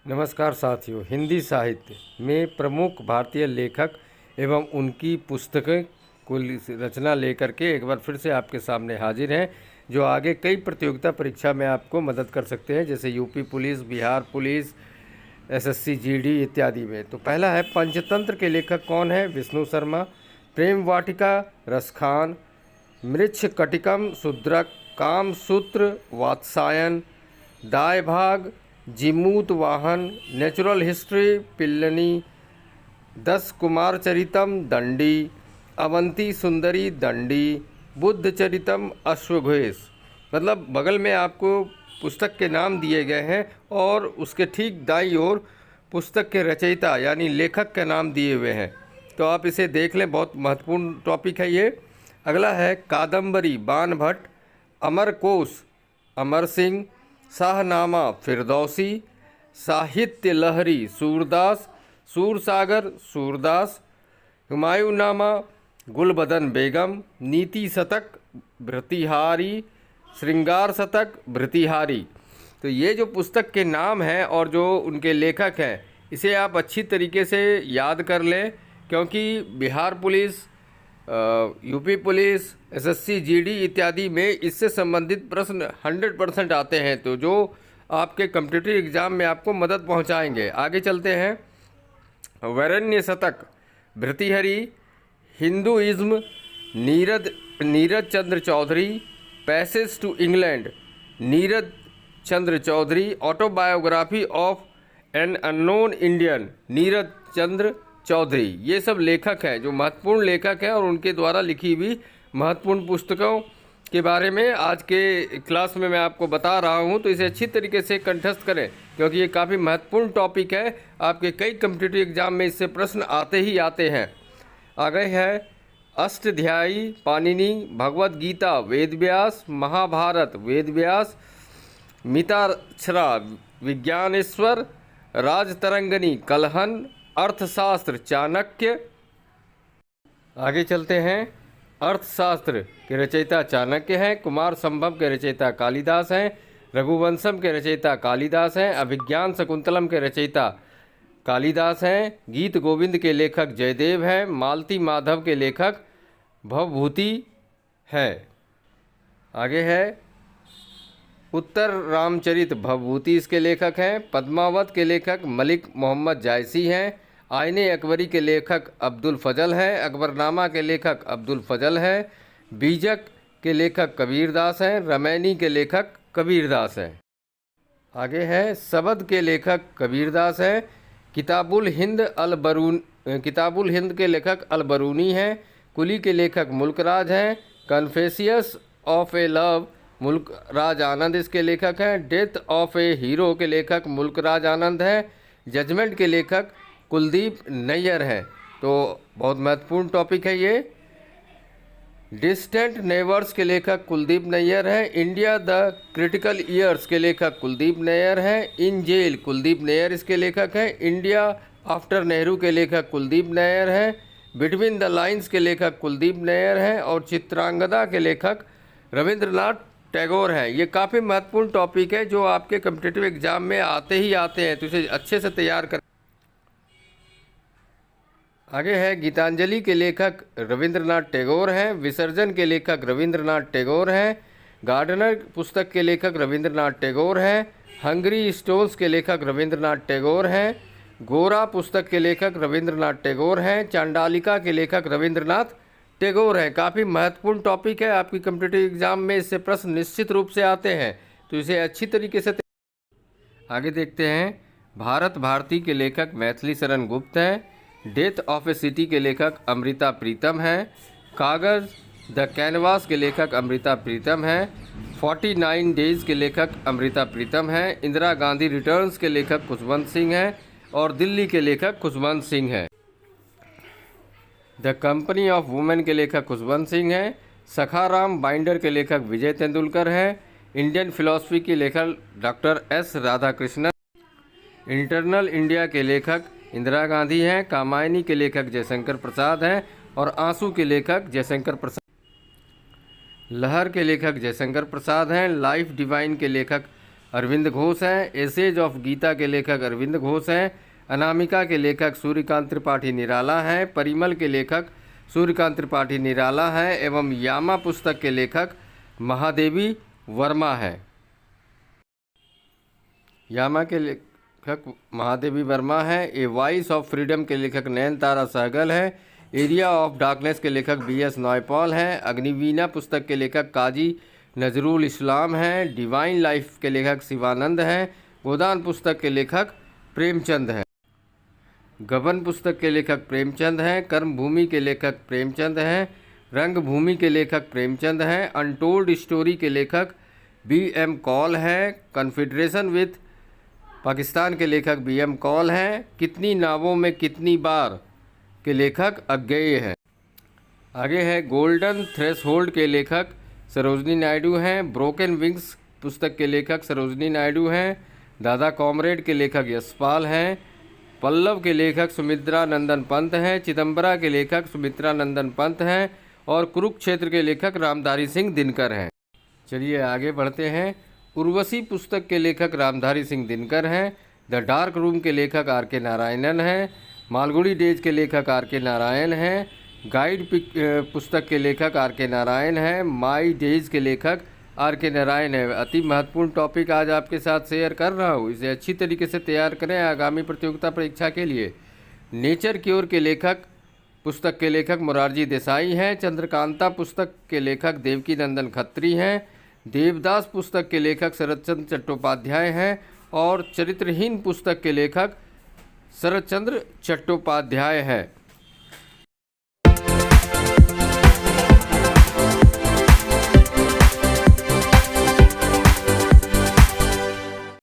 नमस्कार साथियों, हिंदी साहित्य में प्रमुख भारतीय लेखक एवं उनकी पुस्तकें को रचना लेकर के एक बार फिर से आपके सामने हाजिर हैं, जो आगे कई प्रतियोगिता परीक्षा में आपको मदद कर सकते हैं, जैसे UP police, Bihar police, SSC, GD इत्यादि में। तो पहला है, पंचतंत्र के लेखक कौन है? विष्णु शर्मा। प्रेम वाटिका, रसखान। मृच्छकटिकम, शूद्रक। कामसूत्र, वात्सायन। दाय Bhaga, Jimuta Vahana. Natural history, Pliny. 10 Kumara Charitam, Dandi. Avanti Sundari, Dandi. Buddha चरितम, अश्वघोष। मतलब बगल में आपको पुस्तक के नाम दिए गए हैं और उसके ठीक दाईं ओर पुस्तक के रचयिता यानी लेखक के नाम दिए हुए हैं, तो आप इसे देख लें, बहुत महत्वपूर्ण टॉपिक है ये। अगला है कादम्बरी, बाणभट्ट। अमरकोश, अमर सिंह। शाहनामा, फिरदौसी। साहित्य लहरी, सूरदास। सूरसागर, सूरदास। हुमायूंनामा, गुलबदन बेगम। नीति शतक, भृतिहारी। श्रृंगार शतक, भृतिहारी। तो ये जो पुस्तक के नाम हैं और जो उनके लेखक हैं, इसे आप अच्छी तरीके से याद कर लें, क्योंकि Bihar police, UP police, SSC, GD इत्यादि में इससे संबंधित प्रश्न 100% आते हैं, तो जो आपके कॉम्पिटिटिव एग्ज़ाम में आपको मदद पहुंचाएंगे। आगे चलते हैं। Varenya Shataka, Bhartrihari. Hinduism, Nirad Chandra Chaudhuri. Passage to England, Nirad Chandra Chaudhuri. Autobiography of an unknown Indian, Nirad Chandra Chaudhuri. ये सब लेखक हैं जो महत्वपूर्ण लेखक हैं और उनके द्वारा लिखी हुई महत्वपूर्ण पुस्तकों के बारे में आज के क्लास में मैं आपको बता रहा हूं, तो इसे अच्छी तरीके से कंठस्थ करें, क्योंकि ये काफ़ी महत्वपूर्ण टॉपिक है। आपके कई कॉम्पिटिटिव एग्जाम में इससे प्रश्न आते ही आते हैं। आगे है अष्टाध्यायी, पाणिनि। भगवद गीता, वेदव्यास। महाभारत, वेदव्यास। मिताक्षरा, विज्ञानेश्वर। राजतरंगिणी, कलहन। अर्थशास्त्र, चाणक्य। आगे चलते हैं। अर्थशास्त्र के रचयिता चाणक्य हैं। कुमार संभव के रचयिता कालिदास हैं। रघुवंशम के रचयिता कालिदास हैं। अभिज्ञान शकुंतलम के रचयिता कालिदास हैं। गीत गोविंद के लेखक जयदेव हैं। मालती माधव के लेखक भवभूति है। आगे है उत्तर रामचरित भवभूति, इसके लेखक हैं। पद्मावत के लेखक मलिक मोहम्मद जायसी हैं। आईने अकबरी के लेखक अब्दुल फजल हैं। अकबरनामा के लेखक अब्दुल फजल हैं। बीजक के लेखक कबीरदास हैं। रमैनी के लेखक कबीरदास हैं। आगे है सबद के लेखक कबीरदास हैं। किताबुल हिंद के लेखक अलबरूनी हैं। कुली के लेखक मुल्कराज हैं। कन्फेसियस ऑफ ए लव, मुल्कराज आनंद इसके लेखक हैं। डेथ ऑफ ए हीरो के लेखक मुल्कराज आनंद हैं। जजमेंट के लेखक कुलदीप नैयर हैं। तो बहुत महत्वपूर्ण टॉपिक है ये। डिस्टेंट नेवर्स के लेखक कुलदीप नैयर हैं। इंडिया द क्रिटिकल ईयर्स के लेखक कुलदीप नैयर हैं। इन जेल, कुलदीप नैयर इसके लेखक हैं। इंडिया आफ्टर नेहरू के लेखक कुलदीप नैयर हैं। बिटवीन द लाइन्स के लेखक कुलदीप नैयर हैं। और चित्रांगदा के लेखक रविंद्रनाथ टैगोर हैं। ये काफ़ी महत्वपूर्ण टॉपिक है जो आपके कॉम्पिटिटिव एग्जाम में आते ही आते हैं, तो इसे अच्छे से तैयार कर। आगे है गीतांजलि के लेखक रविंद्रनाथ टैगोर हैं। विसर्जन के लेखक रविंद्रनाथ टैगोर हैं। गार्डनर पुस्तक के लेखक रविंद्रनाथ टैगोर हैं। हंगरी स्टोन्स के लेखक रविंद्रनाथ टैगोर हैं। गोरा पुस्तक के लेखक रविंद्रनाथ टैगोर हैं। चांडालिका के लेखक रविंद्रनाथ टैगोर हैं। काफ़ी महत्वपूर्ण टॉपिक है, आपकी कॉम्पिटिटिव एग्जाम में इससे प्रश्न निश्चित रूप से आते हैं, तो इसे अच्छी तरीके से। आगे देखते हैं। भारत भारती के लेखक मैथिली शरण गुप्त हैं। डेथ ऑफ ए सिटी के लेखक अमृता प्रीतम हैं। कागज द कैनवास के लेखक अमृता प्रीतम हैं। 49 डेज के लेखक अमृता प्रीतम हैं। इंदिरा गांधी रिटर्न्स के लेखक खुशवंत सिंह हैं। और दिल्ली के लेखक खुशवंत सिंह हैं। द कंपनी ऑफ वुमेन के लेखक खुशवंत सिंह हैं। सखाराम बाइंडर के लेखक विजय तेंदुलकर हैं। इंडियन फिलॉसफी के लेखक doctor S Radhakrishnan. Internal India के लेखक इंदिरा गांधी हैं। कामायनी के लेखक जयशंकर प्रसाद हैं। और आंसू के लेखक जयशंकर प्रसाद। लहर के लेखक जयशंकर प्रसाद हैं। लाइफ डिवाइन के लेखक अरविंद घोष हैं। एसेज ऑफ गीता के लेखक अरविंद घोष हैं। अनामिका के लेखक सूर्यकांत त्रिपाठी निराला हैं। परिमल के लेखक सूर्यकांत त्रिपाठी निराला है एवं यामा पुस्तक के लेखक महादेवी वर्मा है। यामा के लेखक महादेवी वर्मा है। ए वॉइस ऑफ फ्रीडम के लेखक नयनतारा सहगल है। एरिया ऑफ डार्कनेस के लेखक BS नॉयपॉल हैं। अग्निवीणा पुस्तक के लेखक काजी नजरुल इस्लाम हैं। डिवाइन लाइफ के लेखक शिवानंद हैं। गोदान पुस्तक के लेखक प्रेमचंद हैं। गबन पुस्तक के लेखक प्रेमचंद हैं। कर्मभूमि के लेखक प्रेमचंद हैं। रंगभूमि के लेखक प्रेमचंद हैं। अनटोल्ड स्टोरी के लेखक BM कौल हैं। कन्फेडरेशन विथ पाकिस्तान के लेखक BM कौल हैं। कितनी नावों में कितनी बार के लेखक अज्ञेय हैं। आगे है गोल्डन थ्रेशोल्ड के लेखक सरोजनी नायडू हैं। ब्रोकन विंग्स पुस्तक के लेखक सरोजनी नायडू हैं। दादा कॉमरेड के लेखक यशपाल हैं। पल्लव के लेखक सुमित्रा नंदन पंत हैं। चिदम्बरा के लेखक सुमित्रा नंदन पंत हैं और कुरुक्षेत्र के लेखक रामधारी सिंह दिनकर हैं। चलिए आगे बढ़ते हैं। उर्वशी पुस्तक के लेखक रामधारी सिंह दिनकर हैं। द डार्क रूम के लेखक RK नारायणन हैं। मालगुडी डेज के लेखक RK नारायण हैं। गाइड पुस्तक के लेखक RK नारायण हैं। माई डेज के लेखक RK नारायण है। अति महत्वपूर्ण टॉपिक आज आपके साथ शेयर कर रहा हूँ, इसे अच्छी तरीके से तैयार करें आगामी प्रतियोगिता परीक्षा के लिए। नेचर क्योर के लेखक पुस्तक के लेखक मोरारजी देसाई हैं। चंद्रकांता पुस्तक के लेखक देवकी नंदन खत्री हैं। देवदास पुस्तक के लेखक शरदचंद्र चट्टोपाध्याय हैं और चरित्रहीन पुस्तक के लेखक शरदचंद्र चट्टोपाध्याय है।